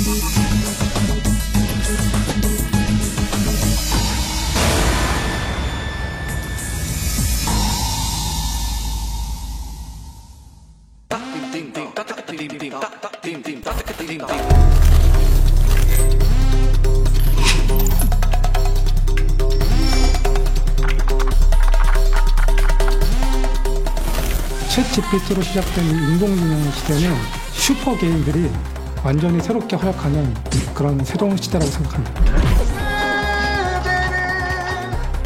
챗 GPT로 시작된 인공지능 시대는 슈퍼 개인들이 완전히 새롭게 활약하는 그런 새로운 시대라고 생각합니다.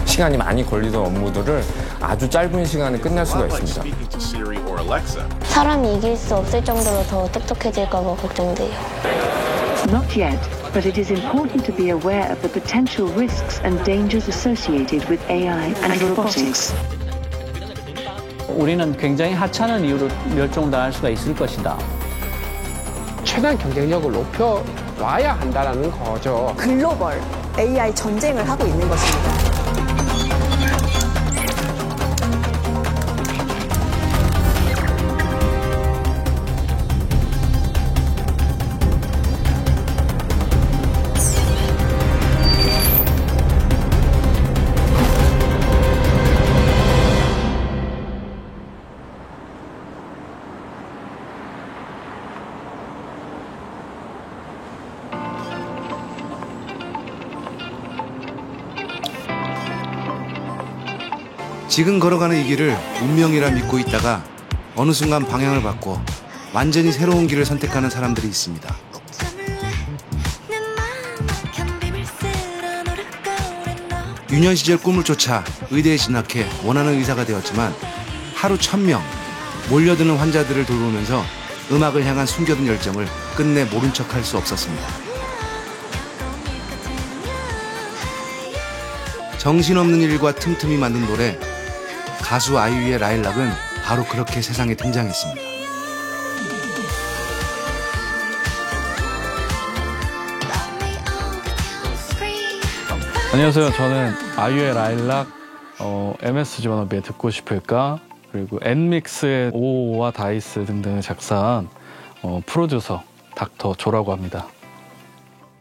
시간이 많이 걸리던 업무들을 아주 짧은 시간에 끝낼 수가 있습니다. 사람이 이길 수 없을 정도로 더 똑똑해질까 봐 걱정돼요. Not yet, but it is important to be aware of the potential risks and dangers associated with AI and robotics. 우리는 굉장히 하찮은 이유로 멸종당할 수가 있을 것이다. 최대한 경쟁력을 높여놔야 한다는 거죠. 글로벌 AI 전쟁을 하고 있는 것입니다. 지금 걸어가는 이 길을 운명이라 믿고 있다가 어느 순간 방향을 바꿔 완전히 새로운 길을 선택하는 사람들이 있습니다. 유년 시절 꿈을 쫓아 의대에 진학해 원하는 의사가 되었지만 하루 1000명, 몰려드는 환자들을 돌보면서 음악을 향한 숨겨둔 열정을 끝내 모른 척할 수 없었습니다. 정신없는 일과 틈틈이 만든 노래, 가수 아이유의 라일락은 바로 그렇게 세상에 등장했습니다. 안녕하세요. 저는 아이유의 라일락, MS 지원업에 듣고 싶을까, 그리고 엔믹스의 오와 다이스 등등을 작사한 프로듀서 닥터 조라고 합니다.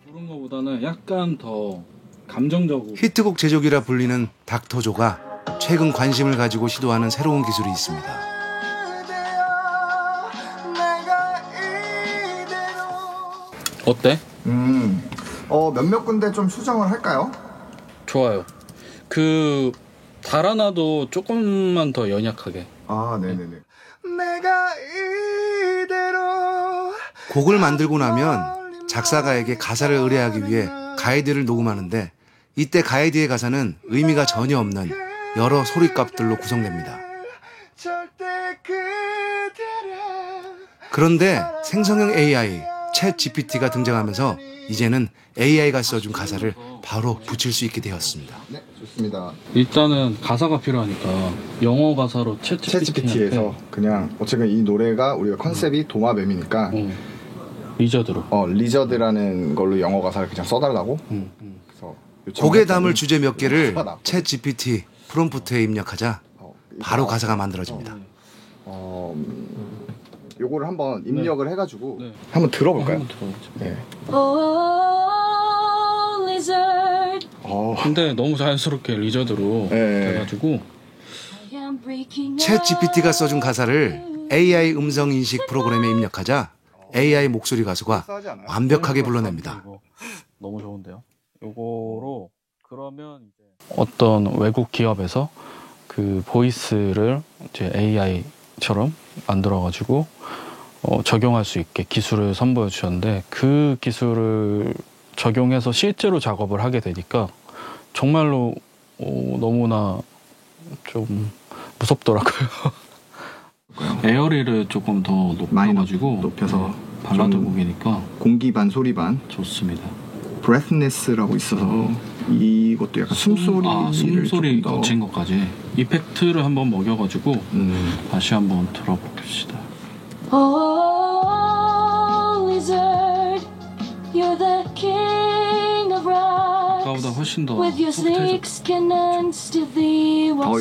그런 것보다는 약간 더 감정적으로 히트곡 제조기라 불리는 닥터 조가 최근 관심을 가지고 시도하는 새로운 기술이 있습니다. 어때? 몇몇 군데 좀 수정을 할까요? 좋아요. 달아나도 조금만 더 연약하게. 아, 네네네. 내가 이대로 곡을 만들고 나면 작사가에게 가사를 의뢰하기 위해 가이드를 녹음하는데 이때 가이드의 가사는 의미가 전혀 없는 여러 소리값들로 구성됩니다. 그런데 생성형 AI, 챗 GPT가 등장하면서 이제는 AI가 써준 가사를 바로 붙일 수 있게 되었습니다. 네, 좋습니다. 일단은 가사가 필요하니까 영어 가사로 챗 GPT에서 그냥 어쨌든 이 노래가 우리가 컨셉이 도마뱀이니까 리저드로 리저드라는 걸로 영어 가사를 그냥 써달라고. 그래서 곡에 담을 주제 몇 개를 챗 GPT 프롬프트에 입력하자 바로 가사가 만들어집니다. 요거를 한번 입력을 해가지고 한번 들어볼까요? 네. 근데 너무 자연스럽게 리저드로 돼가지고 챗 GPT가 써준 가사를 AI 음성 인식 프로그램에 입력하자 AI 목소리 가수가 완벽하게 불러냅니다. 너무 좋은데요? 요거로 그러면 이제 어떤 외국 기업에서 그 보이스를 이제 AI처럼 만들어가지고 적용할 수 있게 기술을 선보여 주셨는데 그 기술을 적용해서 실제로 작업을 하게 되니까 정말로 너무나 좀 무섭더라고요. 에어리를 조금 더 높여가지고 높여서 발라드 곡이니까 공기 반 소리 반 좋습니다. 브레스네스라고 있어서 이것도 약간 숨소리 거친 것까지 이펙트를 한번 먹여가지고 다시 한번 들어봅시다. 아까보다 훨씬 더 소프트해졌다.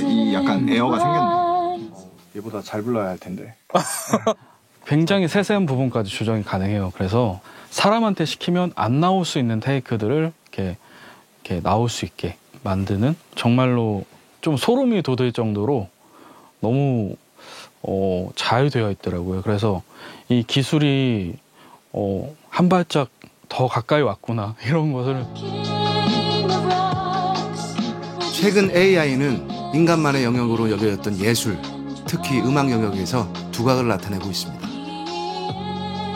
이 약간 에어가 생겼네. 얘보다 잘 불러야 할 텐데. 굉장히 세세한 부분까지 조정이 가능해요. 그래서 사람한테 시키면 안 나올 수 있는 테이크들을 이렇게 나올 수 있게 만드는, 정말로 좀 소름이 돋을 정도로 너무 잘 되어 있더라고요. 그래서 이 기술이 한 발짝 더 가까이 왔구나, 이런 것을. 최근 AI는 인간만의 영역으로 여겨졌던 예술, 특히 음악 영역에서 두각을 나타내고 있습니다.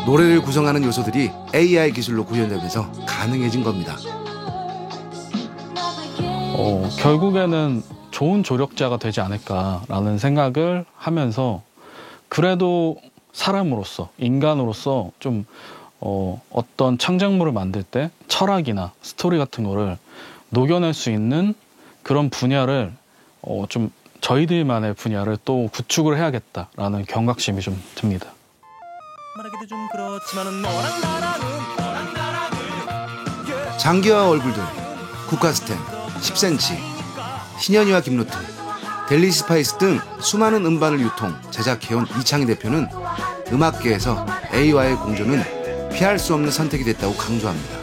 노래를 구성하는 요소들이 AI 기술로 구현되면서 가능해진 겁니다. 결국에는 좋은 조력자가 되지 않을까라는 생각을 하면서, 그래도 사람으로서, 인간으로서 좀 어떤 창작물을 만들 때 철학이나 스토리 같은 거를 녹여낼 수 있는 그런 분야를 좀 저희들만의 분야를 또 구축을 해야겠다라는 경각심이 좀 듭니다. 장기화 얼굴들, 국카스텐, 10cm, 신현이와 김루트, 델리 스파이스 등 수많은 음반을 유통, 제작해온 이창희 대표는 음악계에서 A와의 공존은 피할 수 없는 선택이 됐다고 강조합니다.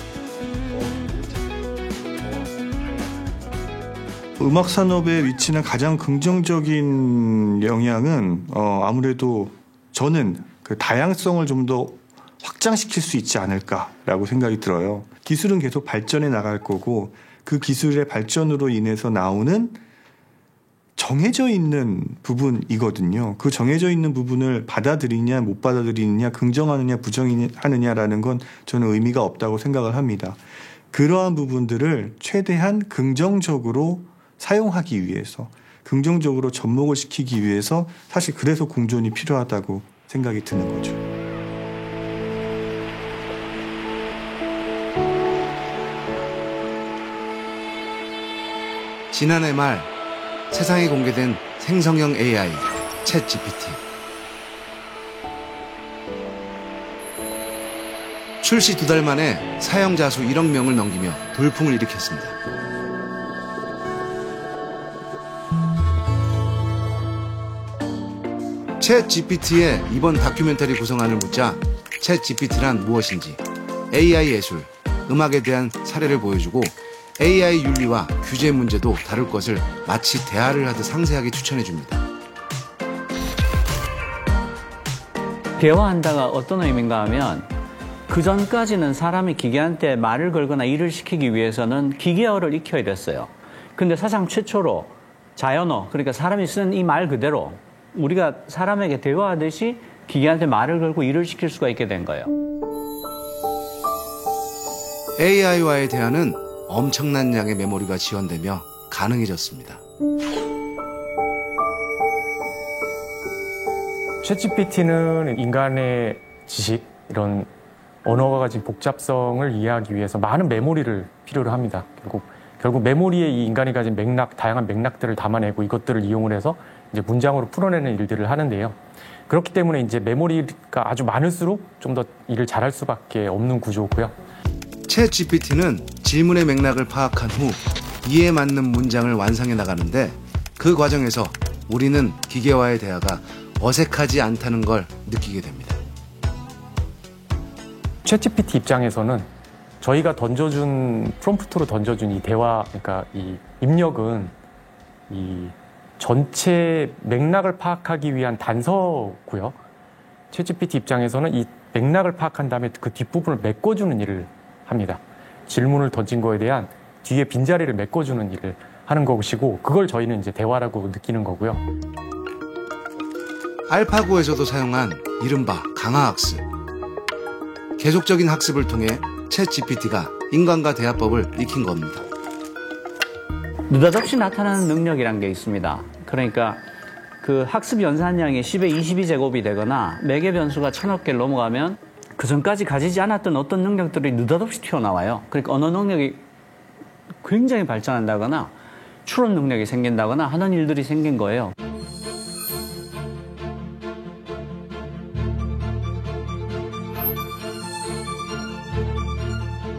음악 산업의 위치는 가장 긍정적인 영향은 아무래도 저는 그 다양성을 좀 더 확장시킬 수 있지 않을까라고 생각이 들어요. 기술은 계속 발전해 나갈 거고, 그 기술의 발전으로 인해서 나오는 정해져 있는 부분이거든요. 그 정해져 있는 부분을 받아들이냐 못 받아들이느냐, 긍정하느냐 부정하느냐라는 건 저는 의미가 없다고 생각을 합니다. 그러한 부분들을 최대한 긍정적으로 사용하기 위해서, 긍정적으로 접목을 시키기 위해서 사실 그래서 공존이 필요하다고 생각이 드는 거죠. 지난해 말 세상에 공개된 생성형 AI 챗GPT. 출시 2달 만에 사용자 수 1억 명을 넘기며 돌풍을 일으켰습니다. 챗GPT의 이번 다큐멘터리 구성안을 묻자 챗GPT란 무엇인지, AI 예술, 음악에 대한 사례를 보여주고 AI 윤리와 규제 문제도 다룰 것을 마치 대화를 하듯 상세하게 추천해줍니다. 대화한다가 어떤 의미인가 하면, 그 전까지는 사람이 기계한테 말을 걸거나 일을 시키기 위해서는 기계어를 익혀야 됐어요. 근데 사상 최초로 자연어, 그러니까 사람이 쓰는 이 말 그대로 우리가 사람에게 대화하듯이 기계한테 말을 걸고 일을 시킬 수가 있게 된 거예요. AI와의 대화는 엄청난 양의 메모리가 지원되며 가능해졌습니다. 챗GPT는 인간의 지식, 이런 언어가 가진 복잡성을 이해하기 위해서 많은 메모리를 필요로 합니다. 결국 메모리에 이 인간이 가진 맥락, 다양한 맥락들을 담아내고 이것들을 이용을 해서 이제 문장으로 풀어내는 일들을 하는데요. 그렇기 때문에 이제 메모리가 아주 많을수록 좀 더 일을 잘할 수밖에 없는 구조고요. 챗GPT는 질문의 맥락을 파악한 후 이에 맞는 문장을 완성해 나가는데, 그 과정에서 우리는 기계와의 대화가 어색하지 않다는 걸 느끼게 됩니다. 챗GPT 입장에서는 저희가 프롬프트로 던져준 이 대화, 그러니까 이 입력은 이 전체 맥락을 파악하기 위한 단서고요. 챗GPT 입장에서는 이 맥락을 파악한 다음에 그 뒷부분을 메꿔주는 일을 합니다. 질문을 던진 거에 대한 뒤에 빈자리를 메꿔주는 일을 하는 것이고, 그걸 저희는 이제 대화라고 느끼는 거고요. 알파고에서도 사용한 이른바 강화학습. 계속적인 학습을 통해 챗GPT가 인간과 대화법을 익힌 겁니다. 느닷없이 나타나는 능력이란 게 있습니다. 그러니까 그 학습 연산량이 10의 22제곱이 되거나 매개 변수가 1000억 개를 넘어가면 그 전까지 가지지 않았던 어떤 능력들이 느닷없이 튀어나와요. 그러니까 언어 능력이 굉장히 발전한다거나 추론 능력이 생긴다거나 하는 일들이 생긴 거예요.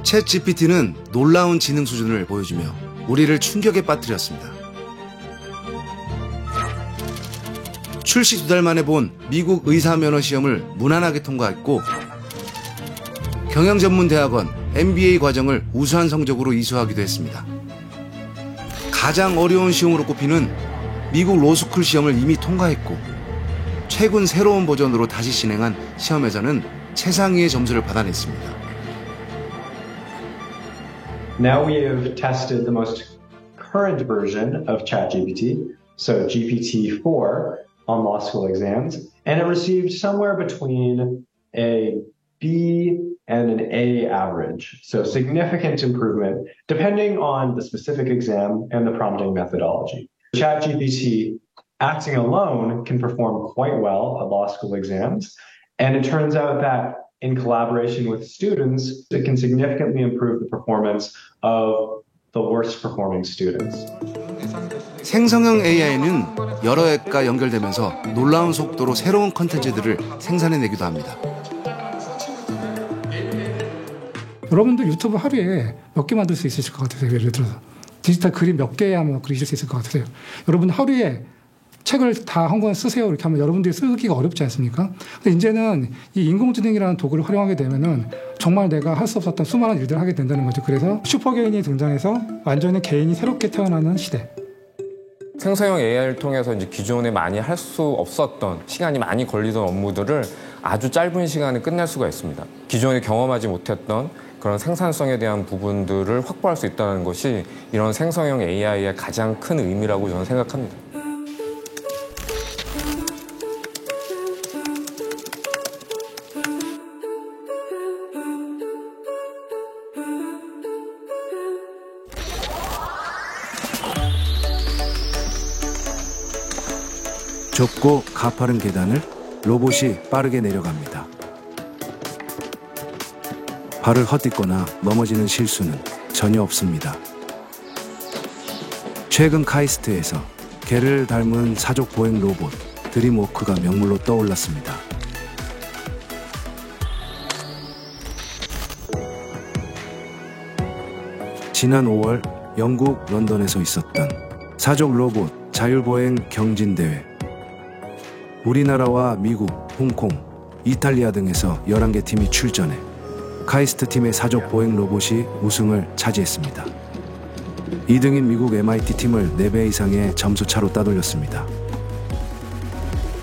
챗GPT는 놀라운 지능 수준을 보여주며 우리를 충격에 빠뜨렸습니다. 출시 2달 만에 본 미국 의사 면허 시험을 무난하게 통과했고 경영전문대학원 MBA 과정을 우수한 성적으로 이수하기도 했습니다. 가장 어려운 시험으로 꼽히는 미국 로스쿨 시험을 이미 통과했고 최근 새로운 버전으로 다시 진행한 시험에서는 최상위의 점수를 받아냈습니다. Now we have tested the most current version of ChatGPT, so GPT-4 on law school exams, and it received somewhere between a B and an A average, so significant improvement depending on the specific exam and the prompting methodology. ChatGPT acting alone can perform quite well at law school exams, and it turns out that in collaboration with students, it can significantly improve the performance of the worst performing students. 생성형 AI는 여러 앱과 연결되면서 놀라운 속도로 새로운 컨텐츠들을 생산해내기도 합니다. 여러분들 유튜브 하루에 몇 개 만들 수 있으실 것 같으세요? 예를 들어서 디지털 그림 몇 개 하면 그리실 수 있을 것 같으세요? 여러분 하루에 책을 다 한 권 쓰세요 이렇게 하면 여러분들이 쓰기가 어렵지 않습니까? 근데 이제는 이 인공지능이라는 도구를 활용하게 되면은 정말 내가 할 수 없었던 수많은 일들을 하게 된다는 거죠. 그래서 슈퍼개인이 등장해서 완전히 개인이 새롭게 태어나는 시대. 생성형 AI를 통해서 이제 기존에 많이 할 수 없었던 시간이 많이 걸리던 업무들을 아주 짧은 시간에 끝낼 수가 있습니다. 기존에 경험하지 못했던 그런 생산성에 대한 부분들을 확보할 수 있다는 것이 이런 생성형 AI의 가장 큰 의미라고 저는 생각합니다. 좁고 가파른 계단을 로봇이 빠르게 내려갑니다. 발을 헛디거나 넘어지는 실수는 전혀 없습니다. 최근 카이스트에서 개를 닮은 사족 보행 로봇 드림워크가 명물로 떠올랐습니다. 지난 5월 영국 런던에서 있었던 사족 로봇 자율보행 경진대회. 우리나라와 미국, 홍콩, 이탈리아 등에서 11개 팀이 출전해 카이스트 팀의 사족 보행 로봇이 우승을 차지했습니다. 2등인 미국 MIT 팀을 4배 이상의 점수차로 따돌렸습니다.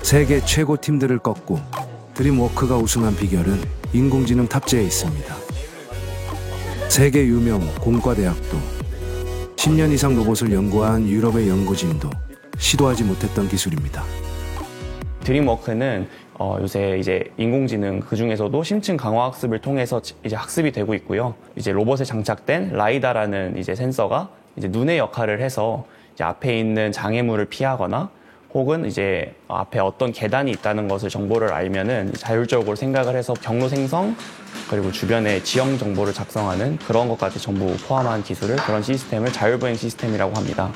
세계 최고 팀들을 꺾고 드림워크가 우승한 비결은 인공지능 탑재에 있습니다. 세계 유명 공과대학도 10년 이상 로봇을 연구한 유럽의 연구진도 시도하지 못했던 기술입니다. 드림워크는 요새 이제 인공지능 그 중에서도 심층 강화 학습을 통해서 이제 학습이 되고 있고요. 이제 로봇에 장착된 라이다라는 이제 센서가 이제 눈의 역할을 해서 이제 앞에 있는 장애물을 피하거나 혹은 이제 앞에 어떤 계단이 있다는 것을 정보를 알면은 자율적으로 생각을 해서 경로 생성 그리고 주변의 지형 정보를 작성하는 그런 것까지 전부 포함한 기술을 그런 시스템을 자율보행 시스템이라고 합니다.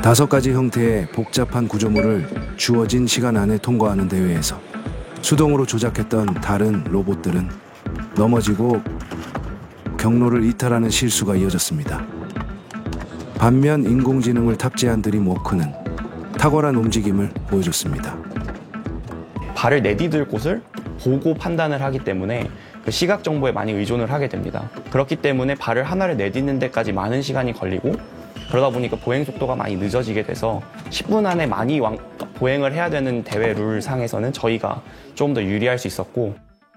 5가지 형태의 복잡한 구조물을 주어진 시간 안에 통과하는 대회에서 수동으로 조작했던 다른 로봇들은 넘어지고 경로를 이탈하는 실수가 이어졌습니다. 반면 인공지능을 탑재한 드림워크는 탁월한 움직임을 보여줬습니다. 발을 내디딜 곳을 보고 판단을 하기 때문에 그 시각 정보에 많이 의존을 하게 됩니다. 그렇기 때문에 발을 하나를 내딛는 데까지 많은 시간이 걸리고 그러다 보니까 보행 속도가 많이 늦어지게 돼서 10분 안에 많이 보행을 해야 되는 대회 룰상에서는 저희가 좀 더 유리할 수 있었고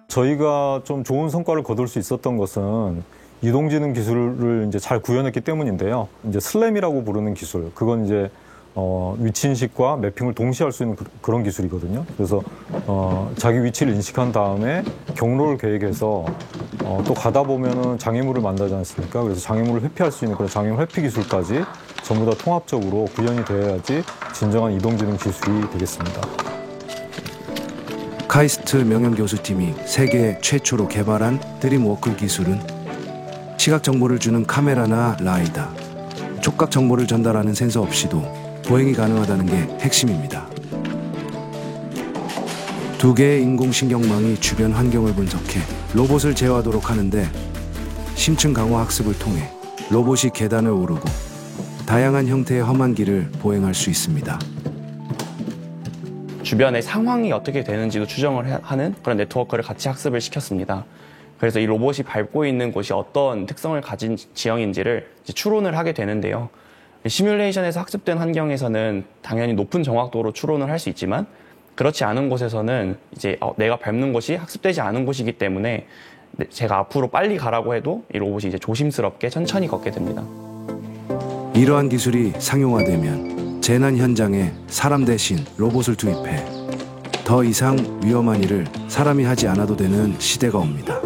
저희가 좀 좋은 성과를 거둘 수 있었던 것은 이동지능 기술을 이제 잘 구현했기 때문인데요. 이제 슬램이라고 부르는 기술, 그건 이제 위치 인식과 매핑을 동시에 할 수 있는 그런 기술이거든요. 그래서 자기 위치를 인식한 다음에 경로를 계획해서 또 가다 보면은 장애물을 만나지 않습니까? 그래서 장애물을 회피할 수 있는 그런 장애물 회피 기술까지 전부 다 통합적으로 구현이 되어야지 진정한 이동지능 기술이 되겠습니다. 카이스트 명연교수팀이 세계 최초로 개발한 드림워크 기술은 시각 정보를 주는 카메라나 라이다, 촉각 정보를 전달하는 센서 없이도 보행이 가능하다는 게 핵심입니다. 2개의 인공신경망이 주변 환경을 분석해 로봇을 제어하도록 하는데 심층 강화 학습을 통해 로봇이 계단을 오르고 다양한 형태의 험한 길을 보행할 수 있습니다. 주변의 상황이 어떻게 되는지도 추정을 하는 그런 네트워크를 같이 학습을 시켰습니다. 그래서 이 로봇이 밟고 있는 곳이 어떤 특성을 가진 지형인지를 이제 추론을 하게 되는데요. 시뮬레이션에서 학습된 환경에서는 당연히 높은 정확도로 추론을 할 수 있지만 그렇지 않은 곳에서는 이제 내가 밟는 곳이 학습되지 않은 곳이기 때문에 제가 앞으로 빨리 가라고 해도 이 로봇이 이제 조심스럽게 천천히 걷게 됩니다. 이러한 기술이 상용화되면 재난 현장에 사람 대신 로봇을 투입해 더 이상 위험한 일을 사람이 하지 않아도 되는 시대가 옵니다.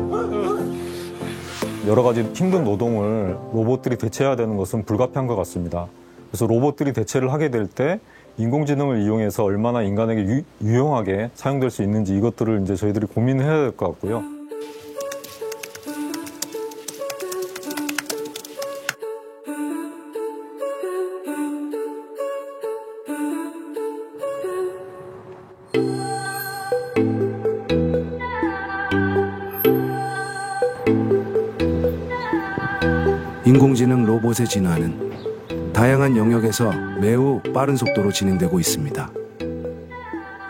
여러 가지 힘든 노동을 로봇들이 대체해야 되는 것은 불가피한 것 같습니다. 그래서 로봇들이 대체를 하게 될 때 인공지능을 이용해서 얼마나 인간에게 유용하게 사용될 수 있는지 이것들을 이제 저희들이 고민해야 될 것 같고요. 인공지능 로봇의 진화는 다양한 영역에서 매우 빠른 속도로 진행되고 있습니다.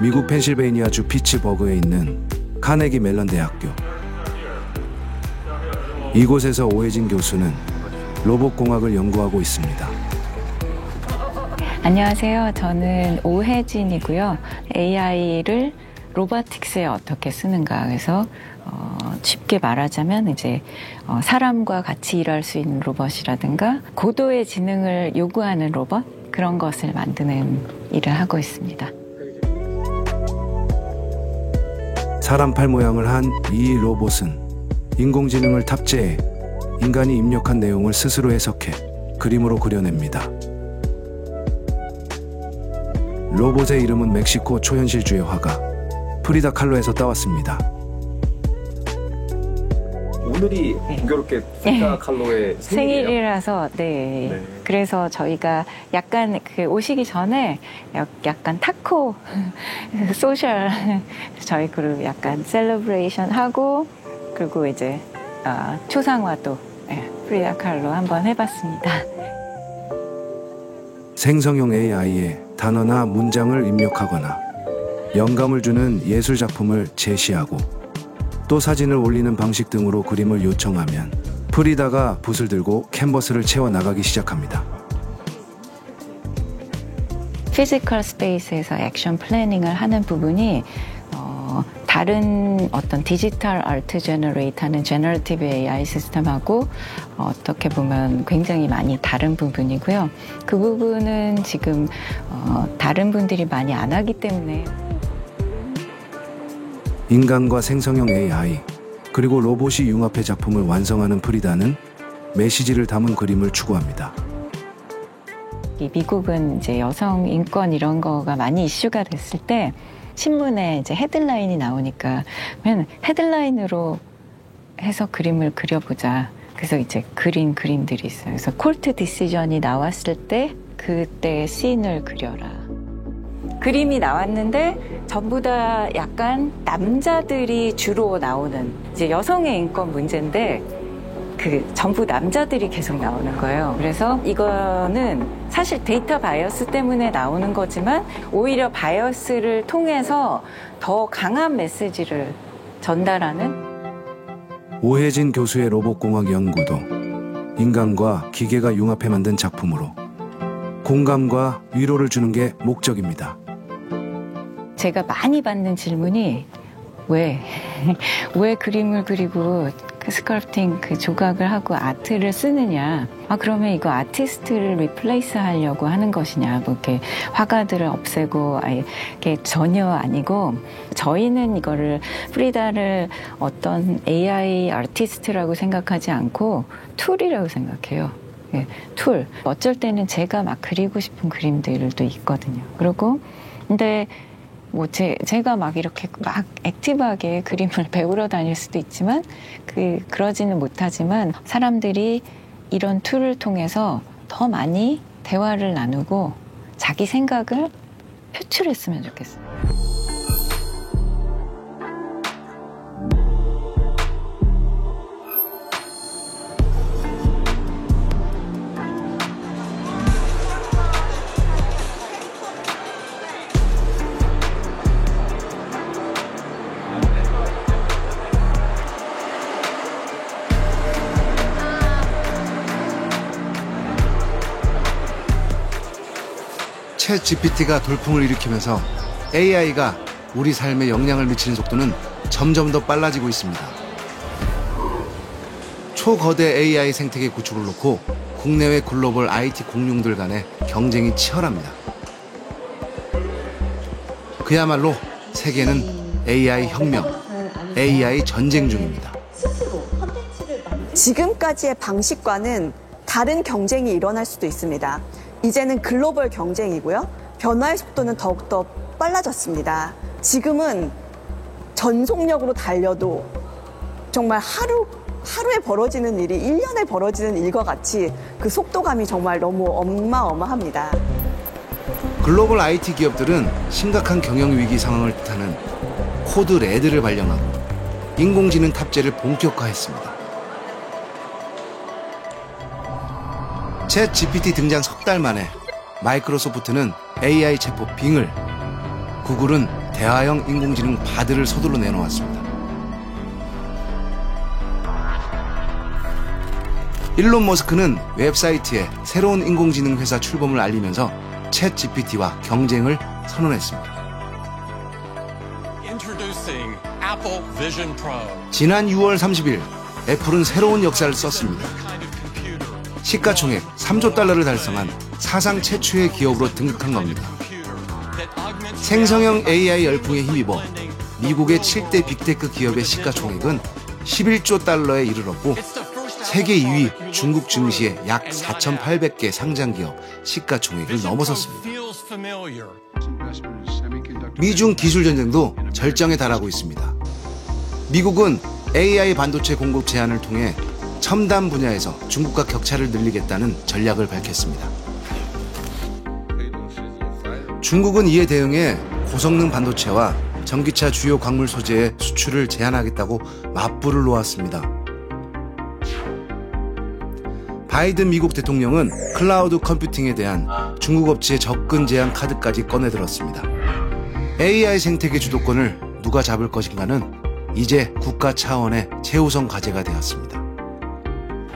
미국 펜실베이니아주 피츠버그에 있는 카네기 멜론 대학교. 이곳에서 오혜진 교수는 로봇공학을 연구하고 있습니다. 안녕하세요. 저는 오혜진이고요. AI를 로보틱스에 어떻게 쓰는가. 그래서 쉽게 말하자면 이제 사람과 같이 일할 수 있는 로봇이라든가 고도의 지능을 요구하는 로봇 그런 것을 만드는 일을 하고 있습니다. 사람 팔 모양을 한 이 로봇은 인공지능을 탑재해 인간이 입력한 내용을 스스로 해석해 그림으로 그려냅니다. 로봇의 이름은 멕시코 초현실주의 화가 프리다 칼로에서 따왔습니다. 오늘이 공교롭게 프리다 칼로의 생일이라서 네. 그래서 저희가 약간 그 오시기 전에 약간 타코 소셜 저희 그룹 약간 셀러브레이션 하고 그리고 이제 초상화도 프리다 칼로 한번 해봤습니다. 생성형 AI에 단어나 문장을 입력하거나 영감을 주는 예술 작품을 제시하고 또 사진을 올리는 방식 등으로 그림을 요청하면 프리다가 붓을 들고 캔버스를 채워 나가기 시작합니다. 피지컬 스페이스에서 액션 플래닝을 하는 부분이 다른 어떤 디지털 아트 제너레이트하는 제너러티브 AI 시스템하고 어떻게 보면 굉장히 많이 다른 부분이고요. 그 부분은 지금 다른 분들이 많이 안 하기 때문에 인간과 생성형 AI 그리고 로봇이 융합해 작품을 완성하는 프리다는 메시지를 담은 그림을 추구합니다. 미국은 이제 여성 인권 이런 거가 많이 이슈가 됐을 때 신문에 이제 헤드라인이 나오니까 그러면 헤드라인으로 해서 그림을 그려보자. 그래서 이제 그린 그림들이 있어요. 그래서 콜트 디시전이 나왔을 때 그때 씬을 그려라. 그림이 나왔는데 전부 다 약간 남자들이 주로 나오는 이제 여성의 인권 문제인데 그 전부 남자들이 계속 나오는 거예요. 그래서 이거는 사실 데이터 바이어스 때문에 나오는 거지만 오히려 바이어스를 통해서 더 강한 메시지를 전달하는 오혜진 교수의 로봇공학 연구도 인간과 기계가 융합해 만든 작품으로 공감과 위로를 주는 게 목적입니다. 제가 많이 받는 질문이 왜 그림을 그리고 그 스컬프팅 그 조각을 하고 아트를 쓰느냐. 그러면 이거 아티스트를 리플레이스 하려고 하는 것이냐. 뭐 이렇게 화가들을 없애고 이게 전혀 아니고 저희는 이거를 프리다를 어떤 AI 아티스트라고 생각하지 않고 툴이라고 생각해요. 예, 툴. 어쩔 때는 제가 막 그리고 싶은 그림들도 있거든요. 그리고 근데 뭐 제가 막 이렇게 막 액티브하게 그림을 배우러 다닐 수도 있지만 그러지는 못하지만 사람들이 이런 툴을 통해서 더 많이 대화를 나누고 자기 생각을 표출했으면 좋겠어요. 챗 GPT가 돌풍을 일으키면서 AI가 우리 삶에 영향을 미치는 속도는 점점 더 빨라지고 있습니다. 초거대 AI 생태계 구축을 놓고 국내외 글로벌 IT 공룡들 간의 경쟁이 치열합니다. 그야말로 세계는 AI 혁명, AI 전쟁 중입니다. 지금까지의 방식과는 다른 경쟁이 일어날 수도 있습니다. 이제는 글로벌 경쟁이고요. 변화의 속도는 더욱더 빨라졌습니다. 지금은 전속력으로 달려도 정말 하루에 벌어지는 일이 1년에 벌어지는 일과 같이 그 속도감이 정말 너무 어마어마합니다. 글로벌 IT 기업들은 심각한 경영 위기 상황을 뜻하는 코드 레드를 발령하고 인공지능 탑재를 본격화했습니다. 챗 GPT 등장 석 달 만에 마이크로소프트는 AI 챗봇 빙을, 구글은 대화형 인공지능 바드를 서둘러 내놓았습니다. 일론 머스크는 웹사이트에 새로운 인공지능 회사 출범을 알리면서 챗 GPT와 경쟁을 선언했습니다. 지난 6월 30일 애플은 새로운 역사를 썼습니다. 시가총액 3조 달러를 달성한 사상 최초의 기업으로 등극한 겁니다. 생성형 AI 열풍에 힘입어 미국의 7대 빅테크 기업의 시가총액은 11조 달러에 이르렀고 세계 2위 중국 증시의 약 4,800개 상장기업 시가총액을 넘어섰습니다. 미중 기술 전쟁도 절정에 달하고 있습니다. 미국은 AI 반도체 공급 제한을 통해 첨단 분야에서 중국과 격차를 늘리겠다는 전략을 밝혔습니다. 중국은 이에 대응해 고성능 반도체와 전기차 주요 광물 소재의 수출을 제한하겠다고 맞불을 놓았습니다. 바이든 미국 대통령은 클라우드 컴퓨팅에 대한 중국 업체의 접근 제한 카드까지 꺼내들었습니다. AI 생태계 주도권을 누가 잡을 것인가는 이제 국가 차원의 최우선 과제가 되었습니다.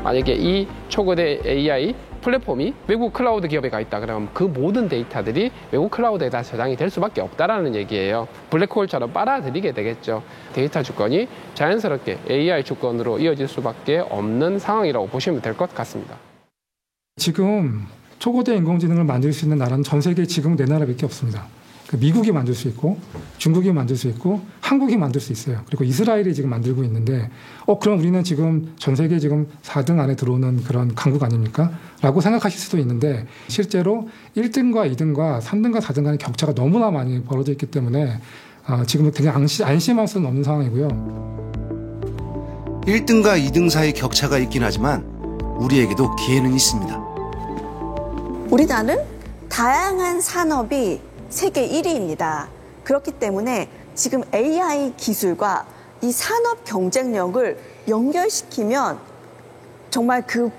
만약에 이 초거대 AI 플랫폼이 외국 클라우드 기업에 가 있다 그러면 그 모든 데이터들이 외국 클라우드에다 저장이 될 수밖에 없다라는 얘기예요. 블랙홀처럼 빨아들이게 되겠죠. 데이터 주권이 자연스럽게 AI 주권으로 이어질 수밖에 없는 상황이라고 보시면 될 것 같습니다. 지금 초거대 인공지능을 만들 수 있는 나라는 전 세계에 지금 4나라밖에 없습니다. 미국이 만들 수 있고 중국이 만들 수 있고 한국이 만들 수 있어요. 그리고 이스라엘이 지금 만들고 있는데 그럼 우리는 지금 전 세계 지금 4등 안에 들어오는 그런 강국 아닙니까? 라고 생각하실 수도 있는데 실제로 1등과 2등과 3등과 4등 간의 격차가 너무나 많이 벌어져 있기 때문에 지금은 되게 안심할 수는 없는 상황이고요. 1등과 2등 사이 격차가 있긴 하지만 우리에게도 기회는 있습니다. 우리나라는 다양한 산업이 세계 1위입니다. 그렇기 때문에 지금 AI 기술과 이 산업 경쟁력을 연결시키면 정말 그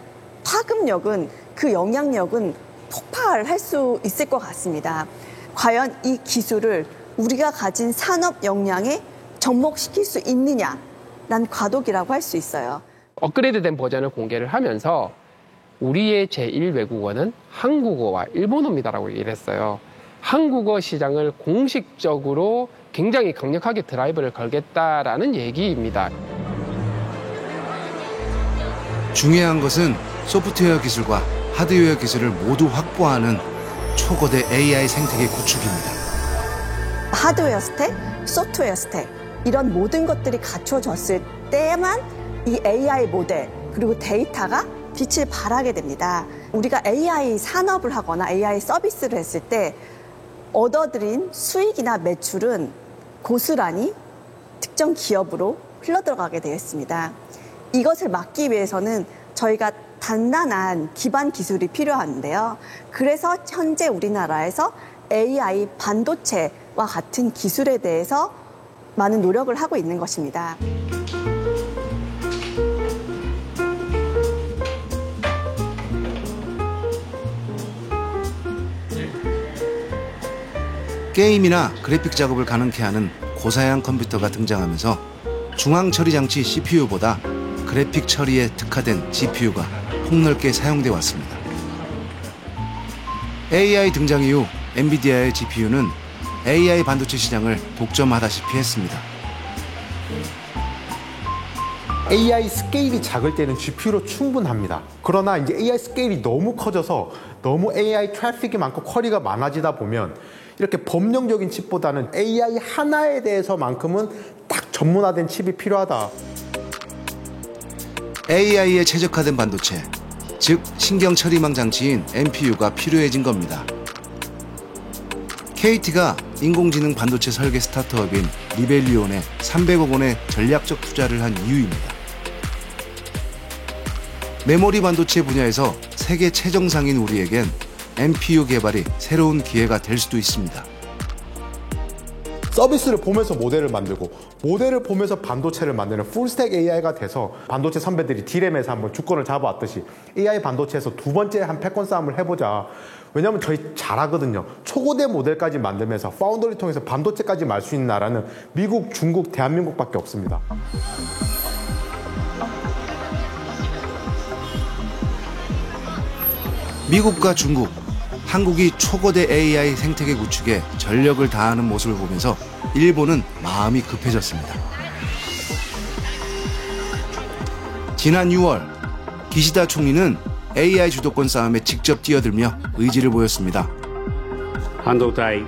파급력은, 그 영향력은 폭발할 수 있을 것 같습니다. 과연 이 기술을 우리가 가진 산업 역량에 접목시킬 수 있느냐라는 과도기라고 할 수 있어요. 업그레이드된 버전을 공개를 하면서 우리의 제1외국어는 한국어와 일본어입니다라고 얘기를 했어요. 한국어 시장을 공식적으로 굉장히 강력하게 드라이브를 걸겠다라는 얘기입니다. 중요한 것은 소프트웨어 기술과 하드웨어 기술을 모두 확보하는 초거대 AI 생태계 구축입니다. 하드웨어 스택, 소프트웨어 스택 이런 모든 것들이 갖춰졌을 때만 이 AI 모델 그리고 데이터가 빛을 발하게 됩니다. 우리가 AI 산업을 하거나 AI 서비스를 했을 때 얻어들인 수익이나 매출은 고스란히 특정 기업으로 흘러들어가게 되어 있습니다. 이것을 막기 위해서는 저희가 단단한 기반 기술이 필요한데요. 그래서 현재 우리나라에서 AI 반도체와 같은 기술에 대해서 많은 노력을 하고 있는 것입니다. 게임이나 그래픽 작업을 가능케 하는 고사양 컴퓨터가 등장하면서 중앙 처리 장치 CPU보다 그래픽 처리에 특화된 GPU가 폭넓게 사용돼 왔습니다. AI 등장 이후 엔비디아의 GPU는 AI 반도체 시장을 독점하다시피 했습니다. AI 스케일이 작을 때는 GPU로 충분합니다. 그러나 이제 AI 스케일이 너무 커져서 너무 AI 트래픽이 많고 쿼리가 많아지다 보면 이렇게 범용적인 칩보다는 AI 하나에 대해서만큼은 딱 전문화된 칩이 필요하다. AI에 최적화된 반도체, 즉 신경 처리망 장치인 NPU가 필요해진 겁니다. KT가 인공지능 반도체 설계 스타트업인 리벨리온에 300억 원의 전략적 투자를 한 이유입니다. 메모리 반도체 분야에서 세계 최정상인 우리에겐 NPU 개발이 새로운 기회가 될 수도 있습니다. 서비스를 보면서 모델을 만들고 모델을 보면서 반도체를 만드는 풀스택 AI가 돼서 반도체 선배들이 D램에서 한번 주권을 잡아왔듯이 AI 반도체에서 두 번째 한 패권 싸움을 해보자. 왜냐하면 저희 잘하거든요. 초고대 모델까지 만들면서 파운더리 통해서 반도체까지 말 수 있는 나라는 미국, 중국, 대한민국밖에 없습니다. 미국과 중국, 한국이 초거대 AI 생태계 구축에 전력을 다하는 모습을 보면서 일본은 마음이 급해졌습니다. 지난 6월 기시다 총리는 AI 주도권 싸움에 직접 뛰어들며 의지를 보였습니다. 半導体、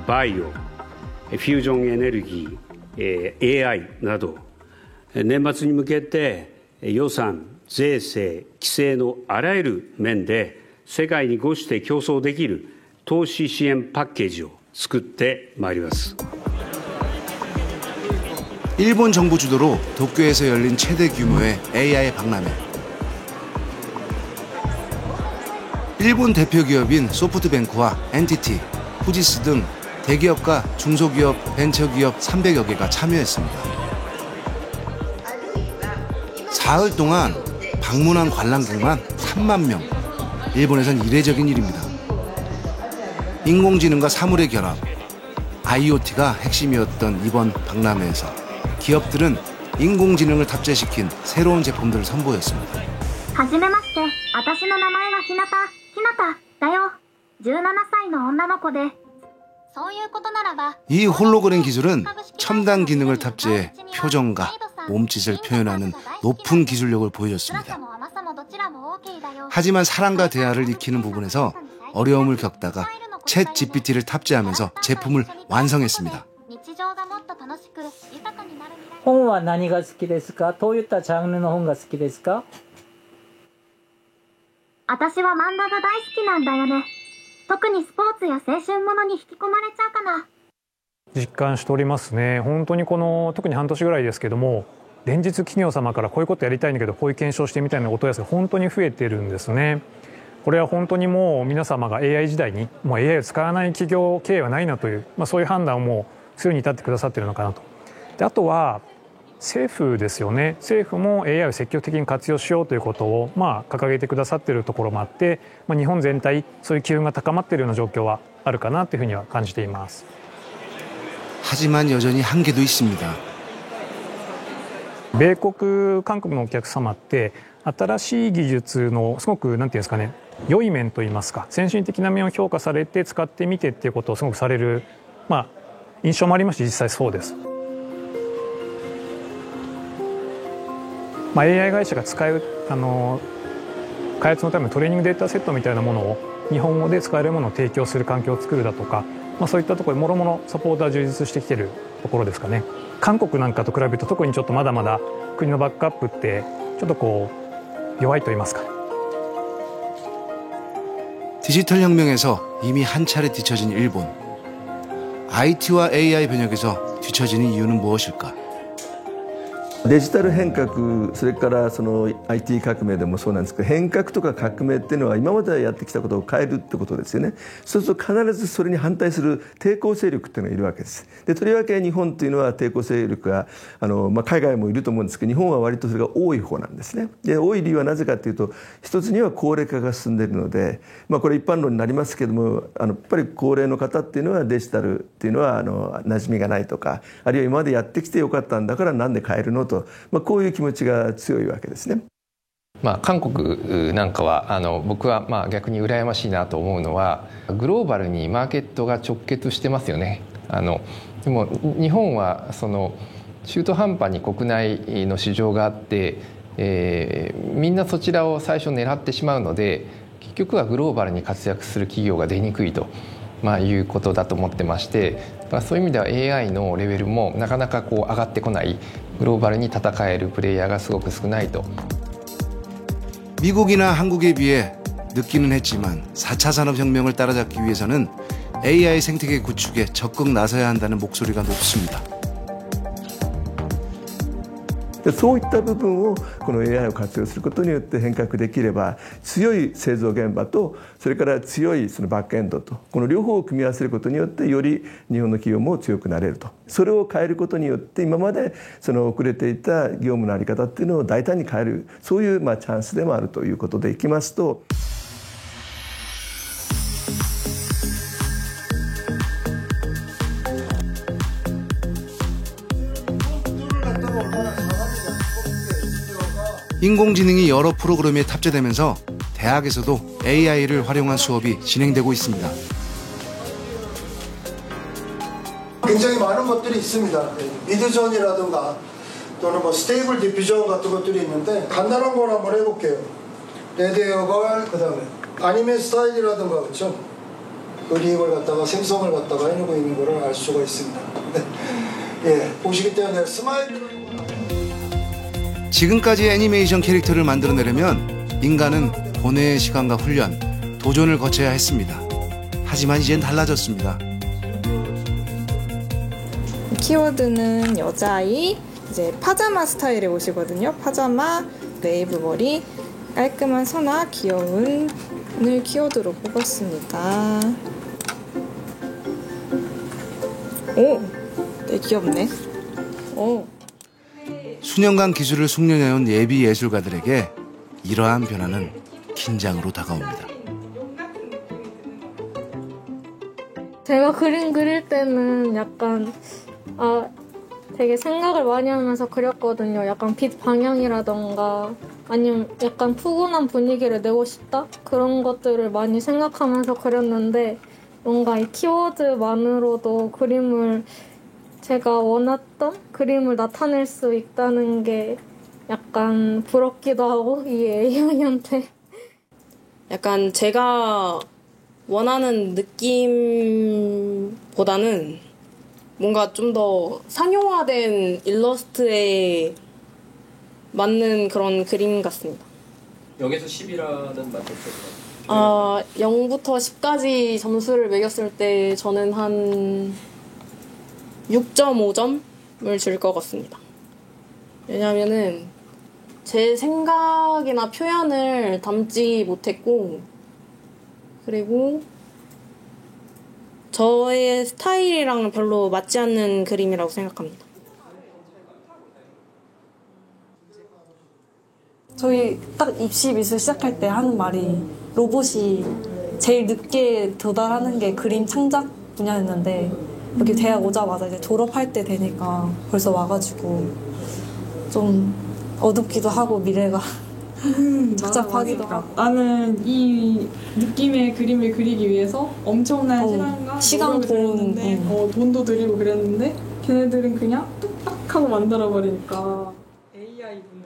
バイオ、フュージョンエネルギー、AI など年末に向けて予算、税制、規制のあらゆる面で世界にごして競争できる投資支援パッケージを作ってまいります。 일본 정부 주도로 도쿄에서 열린 최대 규모의 AI 박람회. 일본 대표 기업인 소프트뱅크와 NTT, 후지스 등 대기업과 중소기업, 벤처기업 300여 개가 참여했습니다. 사흘 동안 방문한 관람객만 3만 명. 일본에선 이례적인 일입니다. 인공지능과 사물의 결합, IoT가 핵심이었던 이번 박람회에서 기업들은 인공지능을 탑재시킨 새로운 제품들을 선보였습니다. はじめまして、私の名前はひなただよ。17歳の女の子で。そういうことならば。 이 홀로그램 기술은 첨단 기능을 탑재해 표정과 몸짓을 표현하는 높은 기술력을 보여줬습니다. 하지만 사람과 대화를 익히는 부분에서 어려움을 겪다가 챗 GPT를 탑재하면서 제품을 완성했습니다. 本は何が好きですか？どういったジャンルの本が好きですか？私は漫画が大好きなんだよね。特にスポーツや青春ものに引き込まれちゃうかな。実感しておりますね。本当にこの特に半年ぐらいですけども、連日企業様からこういうことやりたいんだけどこういう検証してみたいなお問い合わせが本当に増えてるんですね。これは本当にもう皆様が AI 時代にもう AI を使わない企業経営はないなという、そういう判断をもうするに至ってくださっているのかなと。であとは政府ですよね。政府も AI を積極的に活用しようということを掲げてくださっているところもあって、日本全体そういう機運が高まっているような状況はあるかなというふうには感じています。 하지만 여전히 한계도 있습니다. 米国、韓国のお客様って新しい技術のすごくなんていうんですかね、良い面といいますか、先進的な面を評価されて使ってみてっていうことをすごくされる、印象もありますし実際そうです。AI 会社が使う開発のためのトレーニングデータセットみたいなものを日本語で使えるものを提供する環境を作るだとか、そういったところでもろもろサポートは充実してきているところですかね。韓国なんかと比べると特にちょっとまだまだ国のバックアップってちょっとこう弱いと言いますか。 디지털 혁명에서 이미 한 차례 뒤처진 일본. IT와 AI 변혁에서 뒤처지는 이유는 무엇일까? デジタル変革、それからその IT 革命でもそうなんですけど、変革とか革命っていうのは今までやってきたことを変えるってことですよね。そうすると必ずそれに反対する抵抗勢力っていうのがいるわけです。で、とりわけ日本っていうのは抵抗勢力が海外もいると思うんですけど、日本は割とそれが多い方なんですね。で、多い理由はなぜかというと、一つには高齢化が進んでいるので、これ一般論になりますけども、やっぱり高齢の方っていうのはデジタルっていうのは馴染みがないとか、あるいは今までやってきてよかったんだからなんで変えるのと。こういう気持ちが強いわけですね。韓国なんかは僕は逆に羨ましいなと思うのはグローバルにマーケットが直結してますよね。でも日本はその中途半端に国内の市場があって、みんなそちらを最初狙ってしまうので結局はグローバルに活躍する企業が出にくいと、いうことだと思ってまして、そういう意味では AI のレベルもなかなか上がってこない、グローバルに戦えるプレイヤーがすごく少ないと。 미국이나 한국에 비해 늦기는 했지만 4차 산업혁명을 따라잡기 위해서는 AI 생태계 구축에 적극 나서야 한다는 목소리가 높습니다. そういった部分をこの AI を活用することによって変革できれば強い製造現場とそれから強いそのバックエンドとこの両方を組み合わせることによってより日本の企業も強くなれると。それを変えることによって今までその遅れていた業務の在り方っていうのを大胆に変える、そういうチャンスでもあるということでいきますと。 인공지능이 여러 프로그램에 탑재되면서 대학에서도 AI를 활용한 수업이 진행되고 있습니다. 굉장히 많은 것들이 있습니다. 미드존이라든가 또는 스테이블 디퓨전 같은 것들이 있는데 간단한 걸 한번 해볼게요. 레드 에어걸, 그 다음에 아니메 스타일이라든가 그렇죠? 그림을 갖다가 생성을 갖다가 해놓고 있는 거를 알 수가 있습니다. 예, 보시기 때문에 스마일을 지금까지 애니메이션 캐릭터를 만들어내려면 인간은 고뇌의 시간과 훈련, 도전을 거쳐야 했습니다. 하지만 이젠 달라졌습니다. 키워드는 여자아이, 이제 파자마 스타일의 옷이거든요. 파자마, 웨이브 머리, 깔끔한 선화, 귀여운을 키워드로 뽑았습니다. 오, 되게 귀엽네. 오. 수년간 기술을 숙련해온 예비 예술가들에게 이러한 변화는 긴장으로 다가옵니다. 제가 그림 그릴 때는 약간 되게 생각을 많이 하면서 그렸거든요. 약간 빛 방향이라던가 아니면 약간 푸근한 분위기를 내고 싶다? 그런 것들을 많이 생각하면서 그렸는데 뭔가 이 키워드만으로도 그림을 제가 원했던 그림을 나타낼 수 있다는 게 약간 부럽기도 하고 이 AI한테 약간 제가 원하는 느낌보다는 뭔가 좀 더 상용화된 일러스트에 맞는 그런 그림 같습니다. 0에서 10이라는 만점표가 0부터 10까지 점수를 매겼을 때 저는 한 6.5점을 줄 것 같습니다. 왜냐면은 제 생각이나 표현을 담지 못했고 그리고 저의 스타일이랑 별로 맞지 않는 그림이라고 생각합니다. 저희 딱 입시 미술 시작할 때 하는 말이 로봇이 제일 늦게 도달하는 게 그림 창작 분야였는데 여기 대학 오자마자 이제 졸업할 때 되니까 벌써 와가지고 좀 어둡기도 하고 미래가 착잡하기도 하고. 나는 이 느낌의 그림을 그리기 위해서 엄청난 시간과 시간 돈 돈도 들이고 그랬는데 걔네들은 그냥 뚝딱 하고 만들어버리니까 AI구나.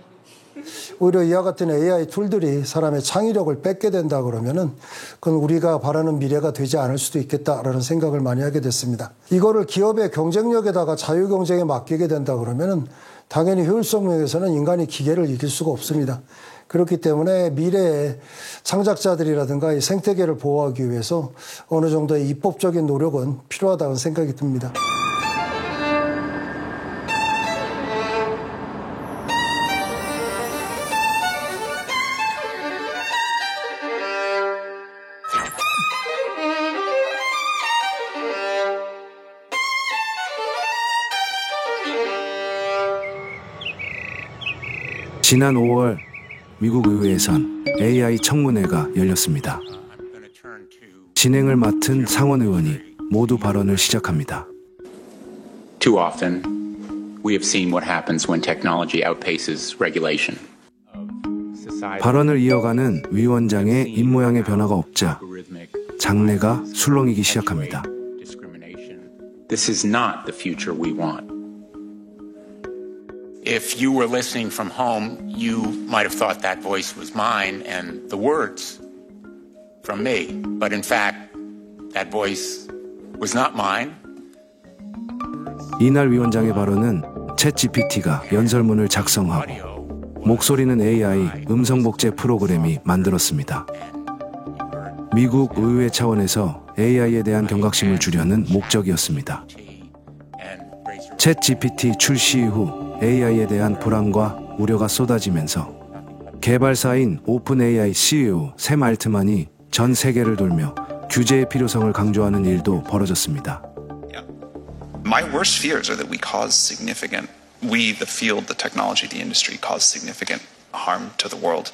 오히려 이와 같은 AI 툴들이 사람의 창의력을 뺏게 된다 그러면은 그건 우리가 바라는 미래가 되지 않을 수도 있겠다라는 생각을 많이 하게 됐습니다. 이거를 기업의 경쟁력에다가 자유 경쟁에 맡기게 된다 그러면은 당연히 효율성 면에서는 인간이 기계를 이길 수가 없습니다. 그렇기 때문에 미래의 창작자들이라든가 이 생태계를 보호하기 위해서 어느 정도의 입법적인 노력은 필요하다는 생각이 듭니다. 지난 5월 미국 의회에선 AI 청문회가 열렸습니다. 진행을 맡은 상원 의원이 모두 발언을 시작합니다. Too often, we have seen what happens when technology outpaces regulation. 발언을 이어가는 위원장의 입모양의 변화가 없자 장내가 술렁이기 시작합니다. This is not the future we want. If you were listening from home, you might have thought that voice was mine and the words from me. But in fact, that voice was not mine. 이날 위원장의 발언은 챗GPT가 연설문을 작성하고 목소리는 AI 음성 복제 프로그램이 만들었습니다. 미국 의회 차원에서 AI에 대한 경각심을 주려는 목적이었습니다. 챗GPT 출시 이후 AI에 대한 불안과 우려가 쏟아지면서 개발사인 오픈AI CEO 샘 알트만이 전 세계를 돌며 규제의 필요성을 강조하는 일도 벌어졌습니다. My worst fears are that we, the field, the technology, the industry, cause significant harm to the world.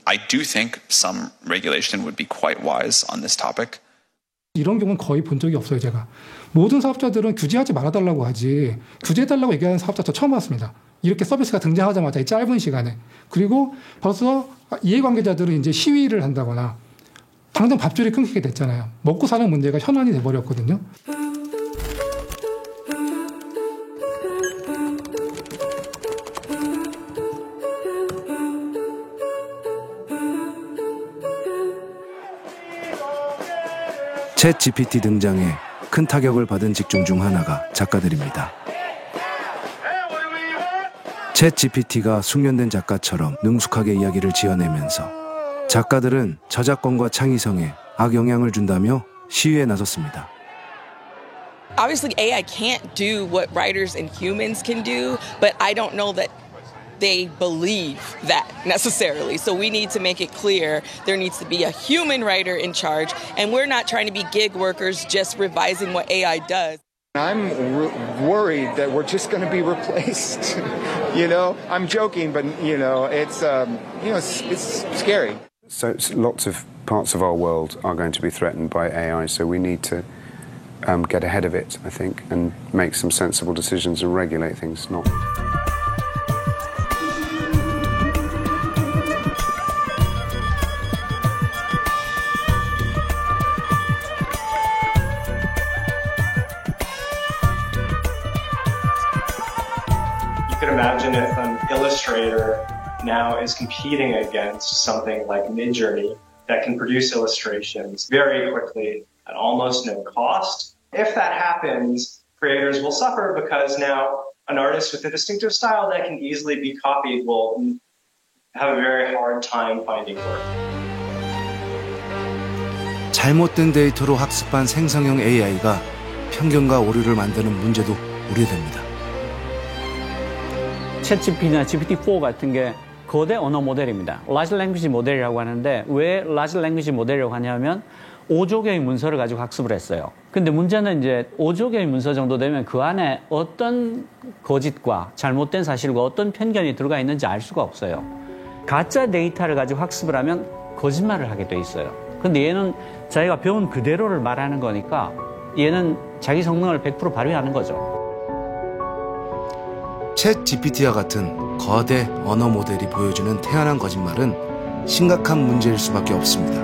I do think some regulation would be quite wise on this topic. 이런 경우는 거의 본 적이 없어요, 제가. 모든 사업자들은 규제하지 말아달라고 하지 규제해달라고 얘기하는 사업자 저 처음 봤습니다. 이렇게 서비스가 등장하자마자 이 짧은 시간에. 그리고 벌써 이해관계자들은 이제 시위를 한다거나 당장 밥줄이 끊기게 됐잖아요. 먹고 사는 문제가 현안이 돼버렸거든요. 챗GPT 등장에 큰 타격을 받은 직종 중 하나가 작가들입니다. 챗GPT가 숙련된 작가처럼 능숙하게 이야기를 지어내면서 작가들은 저작권과 창의성에 악영향을 준다며 시위에 나섰습니다. Obviously, AI can't do what writers and humans can do, but I don't know that they believe that necessarily. So we need to make it clear there needs to be a human writer in charge, and we're not trying to be gig workers just revising what AI does. I'm worried that we're just going to be replaced. I'm joking, but it's scary. So lots of parts of our world are going to be threatened by AI, so we need to get ahead of it, I think, and make some sensible decisions and regulate things, not... Imagine if an illustrator now is competing against something like Midjourney that can produce illustrations very quickly at almost no cost. If that happens, creators will suffer because now an artist with a distinctive style that can easily be copied will have a very hard time finding work. 잘못된 데이터로 학습한 생성형 AI가 편견과 오류를 만드는 문제도 우려됩니다. 챗GPT나 GPT-4 같은 게 거대 언어 모델입니다. 라지 랭귀지 모델이라고 하는데 왜 라지 랭귀지 모델이라고 하냐면 5조 개의 문서를 가지고 학습을 했어요. 근데 문제는 이제 5조 개의 문서 정도 되면 그 안에 어떤 거짓과 잘못된 사실과 어떤 편견이 들어가 있는지 알 수가 없어요. 가짜 데이터를 가지고 학습을 하면 거짓말을 하게 돼 있어요. 근데 얘는 자기가 배운 그대로를 말하는 거니까 얘는 자기 성능을 100% 발휘하는 거죠. 챗 GPT와 같은 거대 언어 모델이 보여주는 태연한 거짓말은 심각한 문제일 수밖에 없습니다.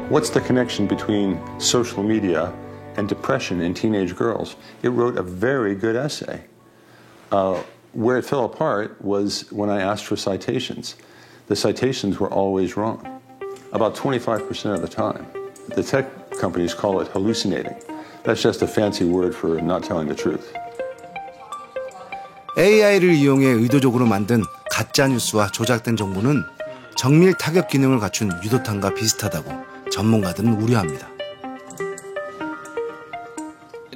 What's the connection between social media and depression in teenage girls? It wrote a very good essay. Where it fell apart was when I asked for citations. The citations were always wrong, about 25% of the time. The tech companies call it hallucinating. That's just a fancy word for not telling the truth. AI를 이용해 의도적으로 만든 가짜뉴스와 조작된 정보는 정밀 타격 기능을 갖춘 유도탄과 비슷하다고 전문가들은 우려합니다.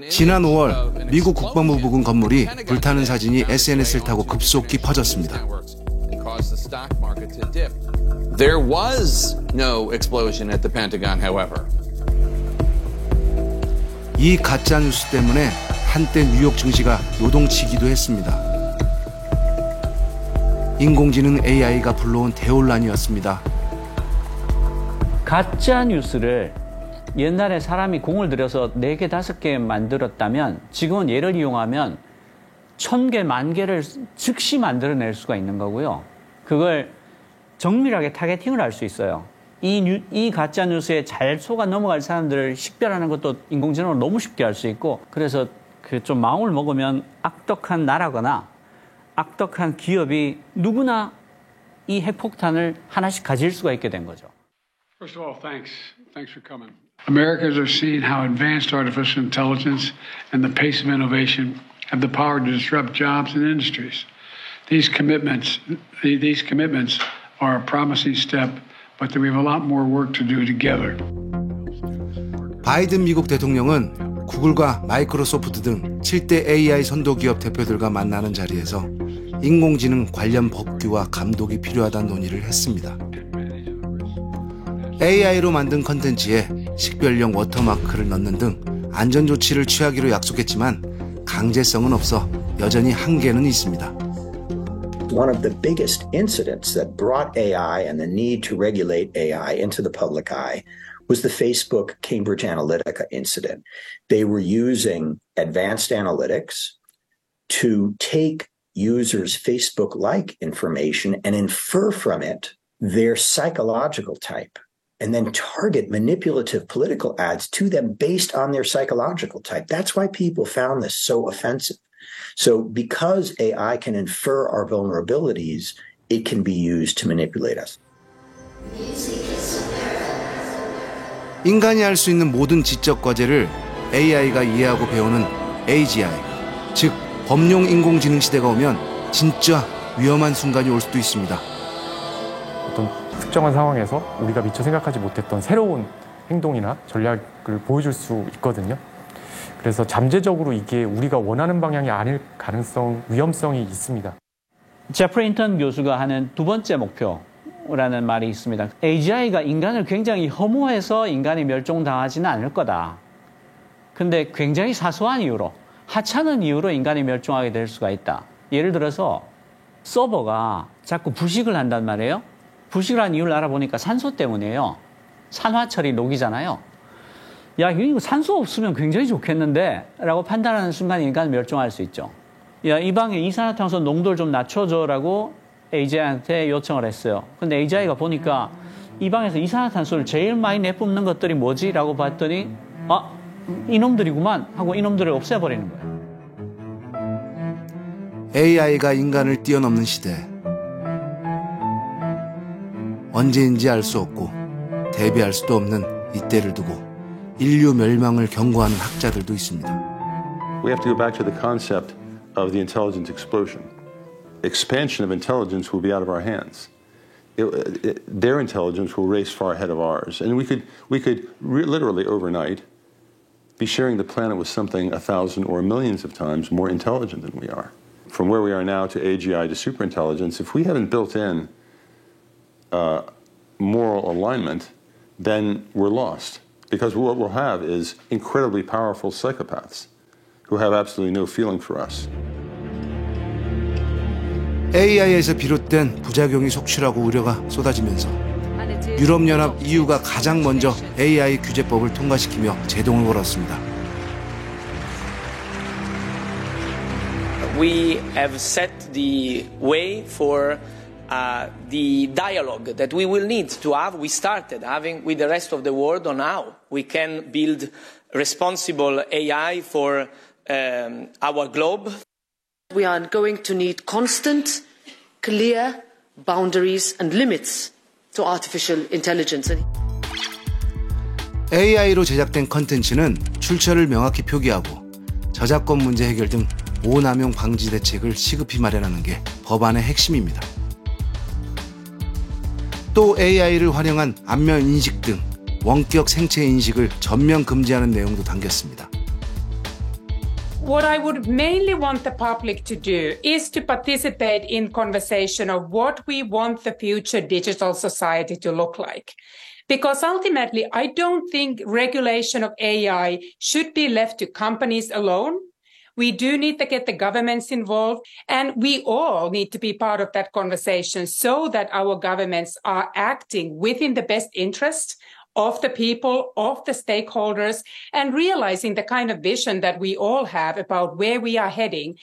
지난 5월 미국 국방부 부근 건물이 불타는 사진이 SNS를 타고 급속히 퍼졌습니다. There was no explosion at the Pentagon, however. 이 가짜뉴스 때문에 한때 뉴욕 증시가 요동치기도 했습니다. 인공지능 AI가 불러온 대혼란이었습니다. 가짜 뉴스를 옛날에 사람이 공을 들여서 4개, 5개 만들었다면 지금은 얘를 이용하면 1000개, 10,000개를 즉시 만들어낼 수가 있는 거고요. 그걸 정밀하게 타겟팅을 할 수 있어요. 이 가짜 뉴스에 잘 속아 넘어갈 사람들을 식별하는 것도 인공지능으로 너무 쉽게 할 수 있고, 그래서 그 좀 마음을 먹으면 악덕한 나라거나 악덕한 기업이 누구나 이 핵폭탄을 하나씩 가질 수가 있게 된 거죠. First of all, thanks for coming. Americans are seeing how advanced artificial intelligence and the pace of innovation have the power to disrupt jobs and industries. These commitments are a promising step, but we have a lot more work to do together. 바이든 미국 대통령은 구글과 마이크로소프트 등 7대 AI 선도 기업 대표들과 만나는 자리에서 인공지능 관련 법규와 감독이 필요하다는 논의를 했습니다. AI로 만든 컨텐츠에 식별용 워터마크를 넣는 등 안전조치를 취하기로 약속했지만 강제성은 없어 여전히 한계는 있습니다. One of the biggest incidents that brought AI and the need to regulate AI into the public eye was the Facebook Cambridge Analytica incident. They were using advanced analytics to take users' Facebook-like information and infer from it their psychological type, and then target manipulative political ads to them based on their psychological type. That's why people found this so offensive. So because AI can infer our vulnerabilities, it can be used to manipulate us. 인간이 할 수 있는 모든 지적 과제를 AI가 이해하고 배우는 AGI, 즉 범용 인공지능 시대가 오면 진짜 위험한 순간이 올 수도 있습니다. 어떤 특정한 상황에서 우리가 미처 생각하지 못했던 새로운 행동이나 전략을 보여줄 수 있거든요. 그래서 잠재적으로 이게 우리가 원하는 방향이 아닐 위험성이 있습니다. 제프리 힌턴 교수가 하는 두 번째 목표라는 말이 있습니다. AGI가 인간을 굉장히 혐오해서 인간이 멸종당하지는 않을 거다. 근데 굉장히 사소한 이유로, 하찮은 이유로 인간이 멸종하게 될 수가 있다. 예를 들어서 서버가 자꾸 부식을 한단 말이에요. 부식을 한 이유를 알아보니까 산소 때문이에요. 산화철이 녹이잖아요. 야, 이거 산소 없으면 굉장히 좋겠는데 라고 판단하는 순간 인간은 멸종할 수 있죠. 야, 이 방에 이산화탄소 농도를 좀 낮춰줘라고 AGI한테 요청을 했어요. 근데 AGI가 보니까 이 방에서 이산화탄소를 제일 많이 내뿜는 것들이 뭐지? 라고 봤더니 이놈들이구만 하고 이놈들을 없애버리는 거예요. AI가 인간을 뛰어넘는 시대. 언제인지 알 수 없고 대비할 수도 없는 이때를 두고 인류 멸망을 경고하는 학자들도 있습니다. We have to go back to the concept of the intelligence explosion. Expansion of intelligence will be out of our hands. Their intelligence will race far ahead of ours, and we could literally overnight be sharing the planet with something 1,000 or millions of times more intelligent than we are. From where we are now to AGI to superintelligence, if we haven't built in moral alignment, then we're lost. Because what we'll have is incredibly powerful psychopaths who have absolutely no feeling for us. AI에서 비롯된 부작용이 속출하고 우려가 쏟아지면서 유럽연합 EU가 가장 먼저 AI 규제법을 통과시키며 제동을 걸었습니다. We have set the way for the dialogue that we will need to have. We started having with the rest of the world on how we can build responsible AI for our globe. We are going to need constant, clear boundaries and limits to artificial intelligence. AI로 제작된 컨텐츠는 출처를 명확히 표기하고 저작권 문제 해결 등 오남용 방지 대책을 시급히 마련하는 게 법안의 핵심입니다. 또 AI를 활용한 안면 인식 등 원격 생체 인식을 전면 금지하는 내용도 담겼습니다. What I would mainly want the public to do is to participate in conversation of what we want the future digital society to look like. Because ultimately, I don't think regulation of AI should be left to companies alone. We do need to get the governments involved, and we all need to be part of that conversation so that our governments are acting within the best interest of the people, of the stakeholders, and realizing the kind of vision that we all have about where we are heading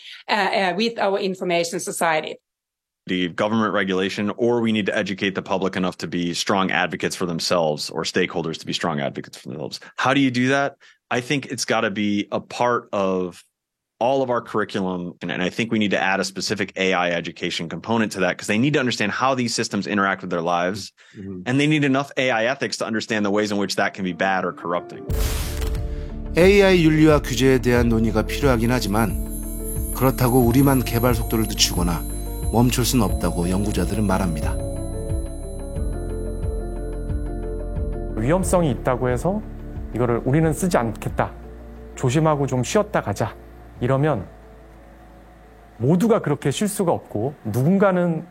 with our information society. the government regulation, or we need to educate the public enough to be strong advocates for themselves, or stakeholders to be strong advocates for themselves. How do you do that? I think it's got to be a part of all of our curriculum. And I think we need to add a specific AI education component to that, because they need to understand how these systems interact with their lives. And they need enough AI ethics to understand the ways in which that can be bad or corrupting. AI 윤리와 규제에 대한 논의가 필요하긴 하지만 그렇다고 우리만 개발 속도를 늦추거나 멈출 수는 없다고 연구자들은 말합니다. 위험성이 있다고 해서 이거를 우리는 쓰지 않겠다. 조심하고 좀 쉬었다 가자. 이러면 모두가 그렇게 쉴 수가 없고 누군가는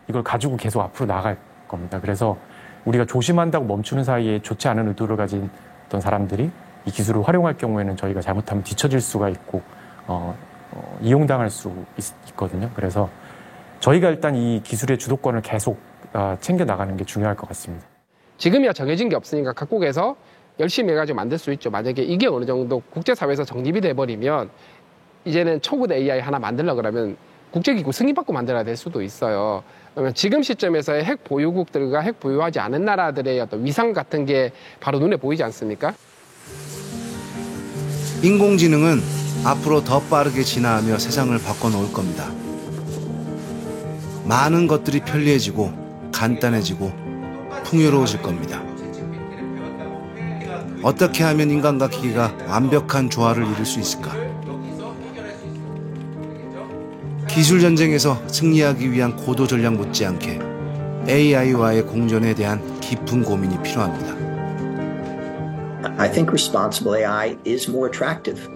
이걸 가지고 계속 앞으로 나갈 겁니다. 그래서 우리가 조심한다고 멈추는 사이에 좋지 않은 의도를 가진 어떤 사람들이 이 기술을 활용할 경우에는 저희가 잘못하면 뒤처질 수가 있고 이용당할 수 있거든요. 그래서 저희가 일단 이 기술의 주도권을 계속 챙겨 나가는 게 중요할 것 같습니다. 지금이야 정해진 게 없으니까 각국에서 열심히 해가지고 만들 수 있죠. 만약에 이게 어느 정도 국제사회에서 정립이 돼버리면 이제는 초보대 AI 하나 만들려고 그러면 국제기구 승인받고 만들어야 될 수도 있어요. 그러면 지금 시점에서의 핵 보유국들과 핵 보유하지 않은 나라들의 어떤 위상 같은 게 바로 눈에 보이지 않습니까? 인공지능은 앞으로 더 빠르게 진화하며 세상을 바꿔놓을 겁니다. 많은 것들이 편리해지고 간단해지고 풍요로워질 겁니다. 어떻게 하면 인간과 기계가 완벽한 조화를 이룰 수 있을까? 기술 전쟁에서 승리하기 위한 고도 전략 못지않게 AI와의 공존에 대한 깊은 고민이 필요합니다. I think responsible AI is more attractive.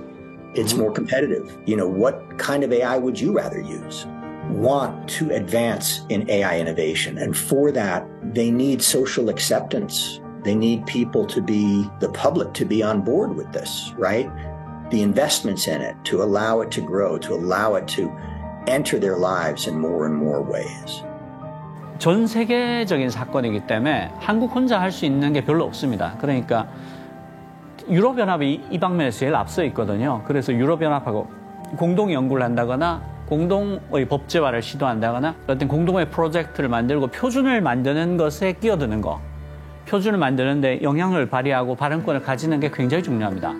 It's more competitive. You know, what kind of AI would you rather use? Want to advance in AI innovation, and for that, they need social acceptance. They need people to be, the public to be on board with this, right? The investments in it to allow it to grow, to allow it to enter their lives in more and more ways. 전 세계적인 사건이기 때문에 한국 혼자 할 수 있는 게 별로 없습니다. 그러니까 유럽연합이 이 방면에서 제일 앞서 있거든요. 그래서 유럽연합하고 공동 연구를 한다거나 공동의 법제화를 시도한다거나 어떤 공동의 프로젝트를 만들고 표준을 만드는 것에 끼어드는 거, 표준을 만드는데 영향을 발휘하고 발언권을 가지는 게 굉장히 중요합니다.